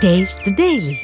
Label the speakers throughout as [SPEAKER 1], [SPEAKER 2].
[SPEAKER 1] Taste the Daily.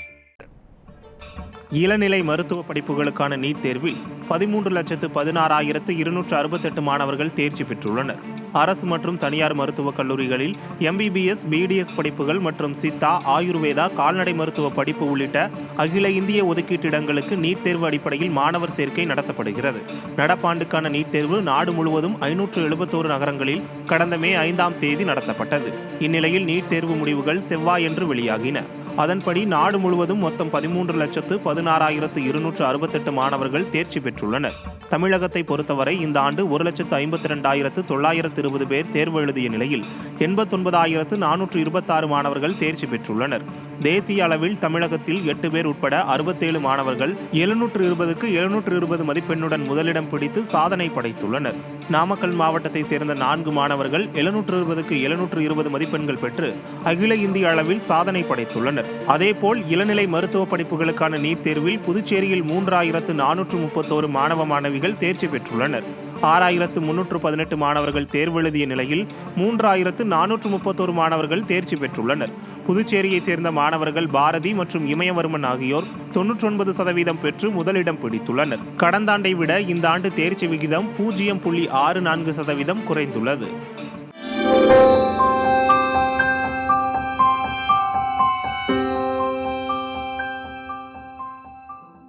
[SPEAKER 2] இளநிலை மருத்துவ படிப்புகளுக்கான நீட் தேர்வில் 13,16,268 மாணவர்கள் தேர்ச்சி பெற்றுள்ளனர். அரசு மற்றும் தனியார் மருத்துவக் கல்லூரிகளில் MBBS, BDS படிப்புகள் மற்றும் சித்தா, ஆயுர்வேதா, கால்நடை மருத்துவ படிப்பு உள்ளிட்ட அகில இந்திய ஒதுக்கீட்டு இடங்களுக்கு நீட் தேர்வு அடிப்படையில் மாணவர் சேர்க்கை நடத்தப்படுகிறது. நடப்பாண்டுக்கான நீட் தேர்வு நாடு முழுவதும் 571 நகரங்களில் கடந்த மே 5ஆம் தேதி நடத்தப்பட்டது. இந்நிலையில் நீட் தேர்வு முடிவுகள் செவ்வாயன்று வெளியாகின. அதன்படி நாடு முழுவதும் மொத்தம் 13,16,268 மாணவர்கள் தேர்ச்சி பெற்றுள்ளனர். தமிழகத்தை பொறுத்தவரை இந்த ஆண்டு 1,52,920 பேர் தேர்வு எழுதிய நிலையில் 89,426 மாணவர்கள் தேர்ச்சி பெற்றுள்ளனர். தேசிய அளவில் தமிழகத்தில் 8 பேர் உட்பட 67 மாணவர்கள் 720க்கு 720 மதிப்பெண்ணுடன் முதலிடம் பிடித்து சாதனை படைத்துள்ளனர். நாமக்கல் மாவட்டத்தை சேர்ந்த 4 மாணவர்கள் 720க்கு 720 மதிப்பெண்கள் பெற்று அகில இந்திய அளவில் சாதனை படைத்துள்ளனர். அதேபோல் இளநிலை மருத்துவ படிப்புகளுக்கான நீட் தேர்வில் புதுச்சேரியில் 3,431 மாணவ மாணவிகள் தேர்ச்சி பெற்றுள்ளனர். 6,318 மாணவர்கள் தேர்வு எழுதிய நிலையில் 3,431 மாணவர்கள் தேர்ச்சி பெற்றுள்ளனர். புதுச்சேரியைச் சேர்ந்த மாணவர்கள் பாரதி மற்றும் இமயவர்மன் ஆகியோர் 99% பெற்று முதலிடம் பிடித்துள்ளனர். கடந்த ஆண்டை விட இந்த ஆண்டு தேர்ச்சி விகிதம் 0.64% குறைந்துள்ளது.